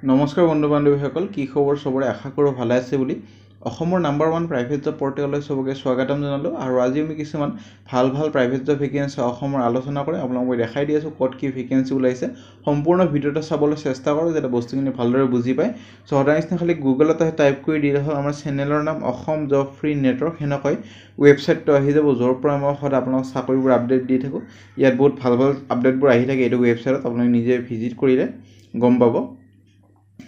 নমস্কাৰ বন্ধু বান্ধৱীসকল, কি খবৰ? সবৰে আশা কৰোঁ ভালে আছে বুলি অসমৰ নাম্বাৰ 1 প্ৰাইভেট জব পৰ্টেললৈ সবকে স্বাগতম জনালোঁ। আৰু আজি আমি কিছুমান ভাল প্ৰাইভেট জব ভেকেন্সি অসমৰ আলোচনা কৰি আপোনালোকক দেখাই দি আছোঁ ক'ত কি ভেকেন্সি ওলাইছে। সম্পূৰ্ণ ভিডিঅ'টো চাবলৈ চেষ্টা কৰোঁ যাতে বস্তুখিনি ভালদৰে বুজি পায়। সো সদায় নিচিনা খালি গুগলত টাইপ কৰি দিলে হ'ল আমাৰ চেনেলৰ নাম অসম জব ফ্ৰী নেটৱৰ্ক। সেনেকৈ ৱেবছাইটটো আহি যাব, য'ৰ পৰা মই সদায় আপোনালোকক চাকৰিবোৰ আপডেট দি থাকোঁ। ইয়াত বহুত ভাল আপডেটবোৰ আহি থাকে। এইটো ৱেবছাইটত আপোনালোকে নিজে ভিজিট কৰিলে গম পাব।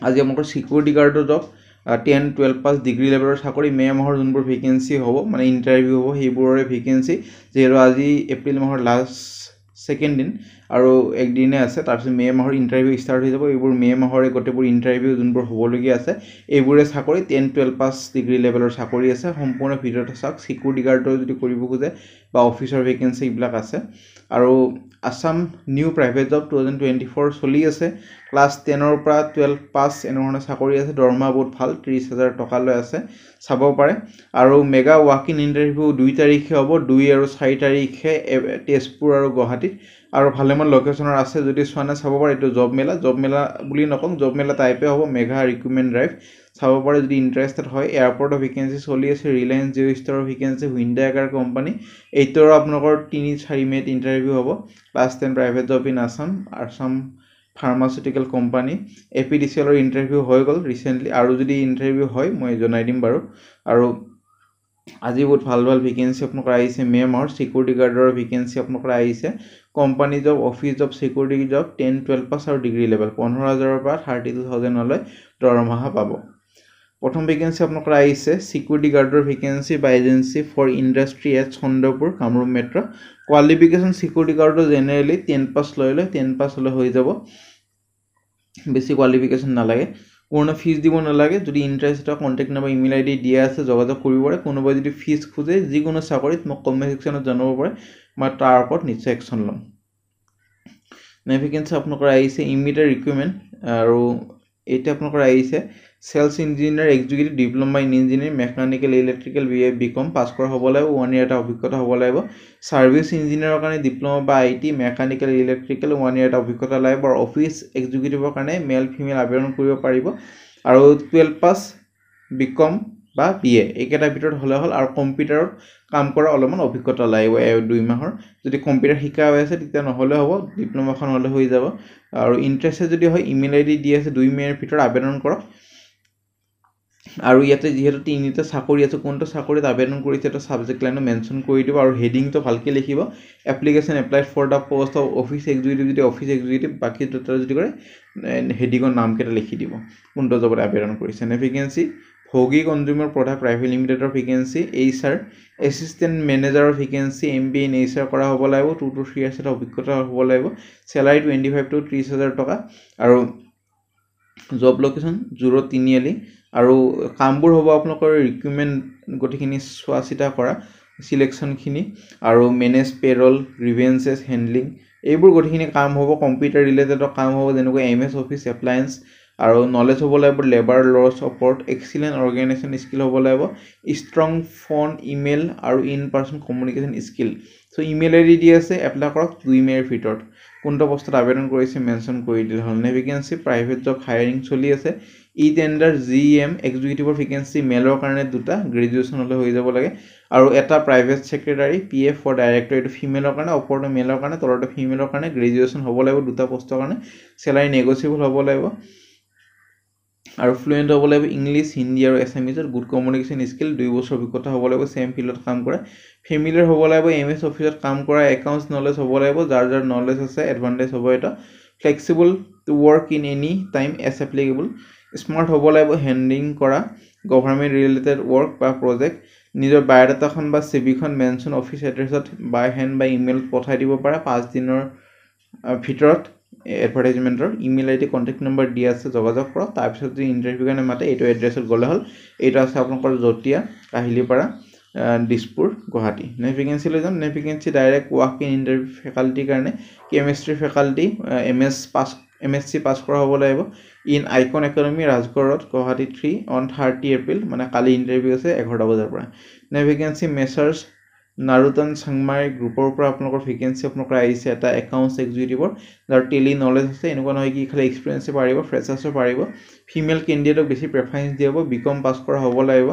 আজি আপোনালোকৰ সিকিউৰিটি গাৰ্ডৰ জব 10-12 পাছ ডিগ্ৰী লেভেলৰ চাকৰি মে' মাহৰ যোনবোৰ ভেকেন্সি হ'ব মানে ইণ্টাৰভিউ হ'ব সেইবোৰৰে ভেকেন্সি। যিহেতু আজি এপ্ৰিল মাহৰ লাষ্ট ছেকেণ্ড দিন আৰু একদিনে আছে, তাৰপিছত মে' মাহৰ ইণ্টাৰভিউ ষ্টাৰ্ট হৈ যাব। এইবোৰ মে' মাহৰে গোটেইবোৰ ইণ্টাৰভিউ যোনবোৰ হ'বলগীয়া আছে এইবোৰে চাকৰি 10-12 পাছ ডিগ্ৰী লেভেলৰ চাকৰি আছে। সম্পূৰ্ণ ভিডিঅ'টো চাওক। সিকিউৰিটি গাৰ্ডৰ যদি কৰিব খোজে বা অফিচৰ ভেকেন্সি এইবিলাক আছে। আৰু আছাম নিউ প্ৰাইভেট জব 2024 চলি আছে। ক্লাছ 10ৰ পৰা 12 পাছ এনেধৰণৰ চাকৰি আছে। দৰমহা বহুত ভাল, 30,000 টকালৈ আছে, চাব পাৰে। আৰু মেগা ৱাক ইন ইণ্টাৰভিউ 2 তাৰিখে হ'ব, 2 আৰু 4 তাৰিখে তেজপুৰ আৰু গুৱাহাটীত। আৰু ভালেমান লোকেশ্যনৰ আছে, যদি চোৱা নাই চাব পাৰে। এইটো জব মেলা বুলি নকওঁ, জব মেলা টাইপে হ'ব। মেগা ৰিক্ৰুটমেণ্ট ড্ৰাইভ চাব পাৰে যদি ইণ্টাৰেষ্টেড হয়। এয়াৰপৰ্টৰ ভেকেন্সি চলি আছে, ৰিলায়েন্স জিঅ' ষ্টাৰৰ ভেকেন্সি, হুইণ্ডাই কাৰ কোম্পানী। এইটোৰ আপোনালোকৰ 3-4 মে'ত ইণ্টাৰভিউ হ'ব। Class 10 private job in Assam pharmaceutical company. APDCLৰ ইণ্টাৰভিউ হৈ গ'ল ৰিচেণ্টলি, আৰু যদি ইণ্টাৰভিউ হয় মই জনাই দিম বাৰু। আৰু আজি বহুত ভাল ভেকেন্সি আপোনালোকৰ আহিছে। মে' মাহৰ সিকিউৰিটি গাৰ্ডৰ ভেকেন্সি আপোনালোকৰ আহিছে। Company job, office job, security job 10-12 পাছ আৰু ডিগ্ৰী লেভেল 15,000ৰ পৰা 32,000লৈ দৰমহা পাব। প্ৰথম ভেকেন্সি আপোনালোকৰ আহিছে সিকিউৰিটি গাৰ্ডৰ ভেকেন্সি বা agency for industry at Chandrapur Kamrup metro'. Qualification security গাৰ্ডৰ জেনেৰেলি 10 পাছ লৈ 10 পাছ হ'লে হৈ যাব, বেছি কোৱালিফিকেশ্যন নালাগে। কোনো ফিজ দিব নালাগে। যদি ইণ্টাৰেষ্ট হয় কণ্টেক্ট নম্বৰ ইমেইল ID দিয়া আছে, যোগাযোগ কৰিব পাৰে। কোনোবাই যদি ফিজ খোজে যিকোনো চাকৰিত মোক কমেণ্ট ছেকশ্যনত জনাব পাৰে, মই তাৰ ওপৰত নিশ্চয় একশ্যন ল'ম। ভেকেন্সি আপোনালোকৰ আহিছে ইমিডিয়েট ৰিক্ৰুটমেণ্ট। আৰু এইটো আপোনালোকৰ আহিছে sales engineer executive diploma in engineering mechanical electrical BA BCom পাছ কৰা হ'ব লাগিব। 1 year এটা অভিজ্ঞতা হ'ব লাগিব। ছাৰ্ভিচ ইঞ্জিনিয়াৰৰ কাৰণে ডিপ্ল'মা বা IT মেকানিকেল ইলেক্ট্ৰিকেল 1 year এটা অভিজ্ঞতা লাগিব। আৰু অফিচ এক্সিকিউটিভৰ কাৰণে মেল ফিমেল আবেদন কৰিব পাৰিব। আৰু 12 পাছ BCom বা BA এইকেইটাৰ ভিতৰত হ'লে হ'ল। আৰু কম্পিউটাৰত কাম কৰা অলপমান অভিজ্ঞতা লাগিব 2 মাহৰ। যদি কম্পিউটাৰ শিকা হৈ আছে তেতিয়া নহ'লে হ'ব, ডিপ্ল'মাখন হ'লে হৈ যাব। আৰু ইণ্টাৰেষ্টেড যদি হয় ইমেইল ID দি আছে, 2 মে'ৰ ভিতৰত আবেদন কৰক। আৰু ইয়াতে যিহেতু 3টা চাকৰি আছে, কোনটো চাকৰিত আবেদন কৰিছে এটা ছাবজেক্ট লাইনো মেনশ্যন কৰি দিব। আৰু হেডিংটো ভালকৈ লিখিব, application applied for the post of office executive যদি অফিচ এক্সিকিউটিভ, বাকী দুটা যদি কৰে হেডিঙৰ নামকেইটা লিখি দিব কোনটো জবত আবেদন কৰিছে। ভেকেন্সি ভোগী কনজিউমাৰ প্ৰডাক্ট প্ৰাইভেট লিমিটেডৰ ভেকেন্সি, HR এছিষ্টেণ্ট মেনেজাৰৰ ভেকেন্সি, MBA in HR কৰা হ'ব লাগিব, 2 to 3 years এটা অভিজ্ঞতা হ'ব লাগিব। চেলাৰী 25,000 to 30,000 টকা। আৰু জব লোকেশ্যন জোৰত তিনিআলি। আৰু কামবোৰ হ'ব আপোনালোকৰ ৰিক্ৰুটমেণ্ট গোটেইখিনি চোৱা চিতা কৰা, চিলেকশ্যনখিনি, আৰু মেনেজ পেৰল, গ্ৰিভেন্সেছ হেণ্ডলিং, এইবোৰ গোটেইখিনি কাম হ'ব। কম্পিউটাৰ ৰিলেটেডৰ কাম হ'ব, যেনেকৈ MS অফিচ এপ্লায়েন্স। আৰু নলেজ হ'ব লাগিব লেবাৰ লছ ওপৰত, এক্সিলেণ্ট অৰ্গেনাইজেশ্যন স্কিল হ'ব লাগিব, ষ্ট্ৰং ফোন ইমেইল আৰু in person communication skill. So' email ID দি আছে, এপ্লাই কৰক 2 মে'ৰ ভিতৰত। কোনটো পষ্টত আবেদন কৰিছে মেনশ্যন কৰি দিলে হ'ল। ভেকেন্সি প্ৰাইভেট জব হায়াৰিং চলি আছে। টেণ্ডাৰ GM এক্সিকিউটিভৰ ভেকেন্সি মেলৰ কাৰণে 2টা, গ্ৰেজুৱেশ্যন হ'লে হৈ যাব লাগে। আৰু এটা private secretary PA for director, এইটো ফিমেলৰ কাৰণে, ওপৰতে মেলৰ কাৰণে, তলতে ফিমেলৰ কাৰণে, গ্ৰেজুৱেশ্যন হ'ব লাগিব 2টা পষ্টৰ কাৰণে। চেলাৰী নেগচিয়েবল হ'ব লাগিব। আৰু ফ্লুৱেণ্ট হ'ব লাগিব ইংলিছ, হিন্দী আৰু এছামিজত। গুড কমিউনিকেশ্যন স্কিল, 2 বছৰ অভিজ্ঞতা হ'ব লাগিব, ছেম ফিল্ডত কাম কৰা। ফেমিলিয়াৰ হ'ব লাগিব MS অফিচত কাম কৰা, একাউণ্টছ নলেজ হ'ব লাগিব, যাৰ নলেজ আছে এডভান্টেজ হ'ব এটা। Flexible to work in any time as applicable. Smart হ'ব লাগিব, হেণ্ডলিং কৰা গভৰ্ণমেণ্ট ৰিলেটেড ৱৰ্ক বা প্ৰজেক্ট। নিজৰ বায়'ডাটাখন বা CVখন মেনশ্যন অফিচ এড্ৰেছত বাই হেণ্ড বা ইমেইলত পঠাই দিব পাৰে 5 দিনৰ ভিতৰত। এডভাৰটাইজমেণ্টৰ ইমেইল ID কণ্টেক্ট নম্বৰ দিয়া আছে, যোগাযোগ কৰক। তাৰপিছত যদি ইণ্টাৰভিউ কাৰণে মাতে এইটো এড্ৰেছত গ'লে হ'ল। এইটো আছে আপোনালোকৰ জটীয়া, কাহিলীপাৰা, দিছপুৰ, গুৱাহাটী। ভেকেন্সি লৈ যাম। Vacancy direct walk in interview ফেকাল্টিৰ কাৰণে কেমেষ্ট্ৰি ফেকাল্টি, MSc পাছ কৰা হ'ব লাগিব। ইন আইকন একাডেমি, ৰাজগড়ত, গুৱাহাটী 3 on 30 এপ্ৰিল, মানে কালি ইণ্টাৰভিউ আছে 11টা বজাৰ পৰা। ভেকেন্সি মেচাৰ্ছ নাৰুতান চাংমাই গ্ৰুপৰ পৰা আপোনালোকৰ ভেকেঞ্চি আপোনালোকৰ আহিছে এটা একাউণ্টছ এক্সিকিউটিভৰ যাৰ টেলি নলেজ আছে এনেকুৱা নহয় কি খালি এক্সপিৰিয়েঞ্চে পাৰিব ফ্ৰেচাৰ্ছো পাৰিব ফিমেল কেণ্ডিডেটক বেছি প্ৰেফাৰেঞ্চ দিয়া হ'ব বিকম পাছ কৰা হ'ব লাগিব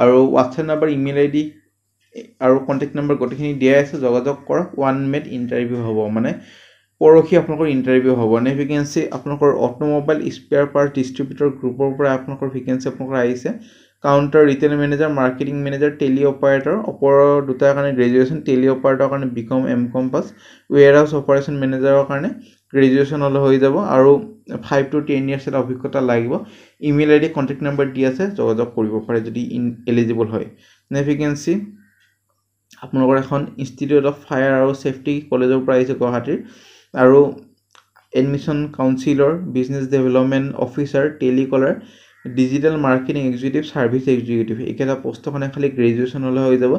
আৰু হোৱাটছএপ নাম্বাৰ ইমেইল আইডি আৰু কণ্টেক্ট নাম্বাৰ গোটেইখিনি দিয়াই আছে যোগাযোগ কৰক 1 মেত ইণ্টাৰভিউ হ'ব মানে পৰহি আপোনালোকৰ ইণ্টাৰভিউ হ'ব নে ভেকেঞ্চি আপোনালোকৰ অটোমোবাইল স্পেয়াৰ পাৰ্ট ডিষ্ট্ৰিবিউটৰ গ্ৰুপৰ পৰা আপোনালোকৰ ভেকেঞ্চি আপোনালোকৰ আহিছে counter retail manager marketing manager tele operator ওপৰৰ দুটাৰ কাৰণে গ্ৰেজুৱেশ্যন টেলি অপাৰেটৰৰ কাৰণে বিকম এম.কম পাছ ৱেয়াৰ হাউচ অপাৰেশ্যন মেনেজাৰৰ কাৰণে গ্ৰেজুৱেশ্যন হ'লে হৈ যাব আৰু 5 to 10 ইয়াৰ্ছ এটা অভিজ্ঞতা লাগিব ইমেইল আইডি কণ্টেক্ট নাম্বাৰ দি আছে যোগাযোগ কৰিব পাৰে যদি এলিজিবল হয় নে ভেকেঞ্চি আপোনালোকৰ এখন ইনষ্টিটিউট অফ ফায়াৰ আৰু ছেফটি কলেজৰ পৰা আহিছে গুৱাহাটীৰ আৰু admission counsellor business development officer telecaller digital marketing executive service executive এইকেইটা পোষ্টখনে খালি গ্ৰেজুৱেশ্যন হ'লে হৈ যাব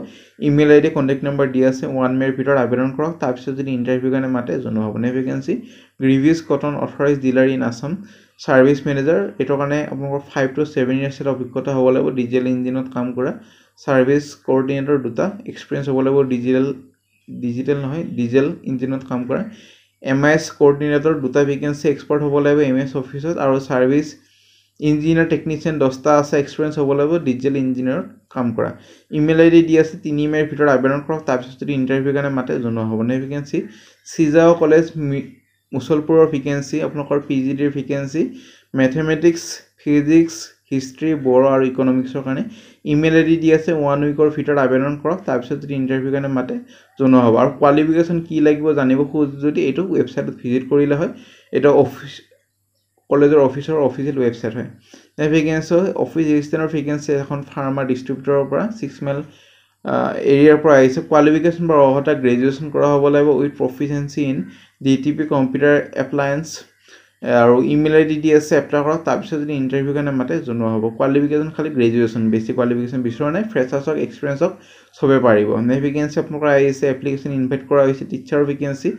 ইমেইল আইডি কণ্টেক্ট নাম্বাৰ দি আছে 1 মেৰ ভিতৰত আবেদন কৰক তাৰপিছত যদি ইণ্টাৰভিউ কাৰণে মাতে জনোৱা হ'ব নে vacancy Greaves cotton authorised dealer in Assam service manager এইটোৰ কাৰণে আপোনালোকৰ 5 to 7 ইয়াৰ্ছ এটা অভিজ্ঞতা হ'ব লাগিব ডিজেল ইঞ্জিনত কাম কৰা ছাৰ্ভিচ কোঅৰ্ডিনেটৰ দুটা এক্সপিৰিয়েঞ্চ হ'ব লাগিব ডিজেল ইঞ্জিনত কাম কৰা এমআইএছ কোঅৰ্ডিনেটৰ দুটা ভেকেঞ্চি এক্সপাৰ্ট হ'ব লাগিব এমএছ অফিচত আৰু ছাৰ্ভিচ ইঞ্জিনিয়াৰ টেকনিচিয়ান 10টা আছে এক্সপিৰিয়েঞ্চ হ'ব লাগিব ডিজেল ইঞ্জিনিয়াৰত কাম কৰা ইমেইল আইডি দি আছে 3 মেৰ ভিতৰত আবেদন কৰক তাৰপিছত যদি ইণ্টাৰভিউ কাৰণে মাতে জনোৱা হ'ব নে ভেকেঞ্চি চিজাও কলেজ মুছলপুৰৰ ভেকেঞ্চি আপোনালোকৰ পিজিডিৰ vacancy mathematics physics history Bodo আৰু ইকনমিক্সৰ কাৰণে ইমেইল আইডি দি আছে 1 উইকৰ ভিতৰত আবেদন কৰক তাৰপিছত যদি ইণ্টাৰভিউ কাৰণে মাতে জনোৱা হ'ব আৰু কোৱালিফিকেশ্যন কি লাগিব জানিব খোজ যদি এইটো ৱেবছাইটত ভিজিট কৰিলে হয় এটা কলেজৰ অফিচৰ অফিচিয়েল ৱেবছাইট হয় ভেকেঞ্চি অফিচ এছিষ্টেণ্টৰ ভেকেঞ্চি এখন ফাৰ্মা ডিষ্ট্ৰিবিউটৰৰ পৰা 6 মাইল এৰিয়াৰ পৰা আহিছে কোৱালিফিকেশ্যন বা অৰ্হতা গ্ৰেজুৱেশ্যন কৰা হ'ব লাগিব with proficiency in DTP computer appliance আৰু ইমেইল আইডি দি আছে এপ্লাই কৰক তাৰপিছত যদি ইণ্টাৰভিউ কাৰণে মাতে জনোৱা হ'ব কোৱালিফিকেশ্যন খালি গ্ৰেজুৱেশ্যন বেছি কোৱালিফিকেশ্যন বিচৰা নাই ফ্ৰেচাৰ্ছক এক্সপিৰিয়েঞ্চক চবে পাৰিব নে ভেকেঞ্চি আপোনালোকৰ আহিছে এপ্লিকেশ্যন ইনভাইট কৰা হৈছে টিচাৰৰ ভেকেঞ্চি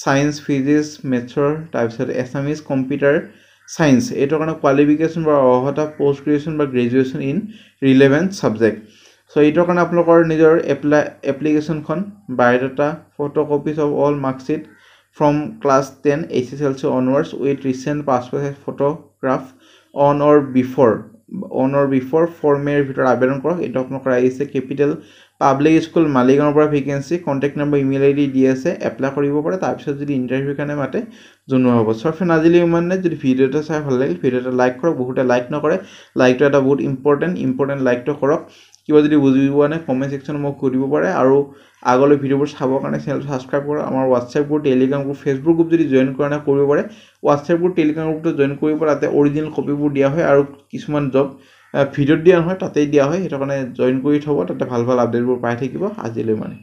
ছায়েন্স ফিজিক্স মেথছৰ তাৰপিছত এছামিজ কম্পিউটাৰ ছায়েন্স এইটোৰ কাৰণে কোৱালিফিকেশ্যন বা অৰ্হতা পোষ্ট গ্ৰেজুৱেশ্যন বা graduation in relevant subject so' এইটোৰ কাৰণে আপোনালোকৰ নিজৰ এপ্লিকেশ্যনখন biodata photocopies of all marksheet from class 10 HSLC onwards with recent passport size photograph on or before 4 মেৰ ভিতৰত আবেদন কৰক এটা আপোনালোকৰ আহিছে কেপিটেল পাব্লিক স্কুল মালিগাঁৱৰ পৰা vacancy contact number email ID দি আছে এপ্লাই কৰিব পাৰে তাৰপিছত যদি ইণ্টাৰভিউ কাৰণে মাতে জনোৱা হ'ব চফে নাজিলি ইমানে যদি ভিডিঅ' এটা চাই ভাল লাগিল ভিডিঅ'টা লাইক কৰক বহুতে লাইক নকৰে লাইকটো এটা বহুত ইম্পৰ্টেণ্ট লাইকটো কৰক কিবা যদি বুজি পোৱা নাই কমেণ্ট ছেকশ্যনত মোক কৈ দিব পাৰে আৰু আগলৈ ভিডিঅ'বোৰ চাবৰ কাৰণে চেনেলটো ছাবস্ক্ৰাইব কৰক আমাৰ WhatsApp group Telegram group Facebook group যদি জইন কৰা নাই কৰিব পাৰে হোৱাটছএপ গ্ৰুপ টেলিগ্ৰাম গ্ৰুপটো জইন কৰিব পাৰে তাতে অৰিজিনেল কপিবোৰ দিয়া হয় আৰু কিছুমান জব ভিডিঅ'ত দিয়া নহয় তাতেই দিয়া হয় সেইটো কাৰণে জইন কৰি থ'ব তাতে ভাল আপডেটবোৰ পাই থাকিব আজিলৈ মানে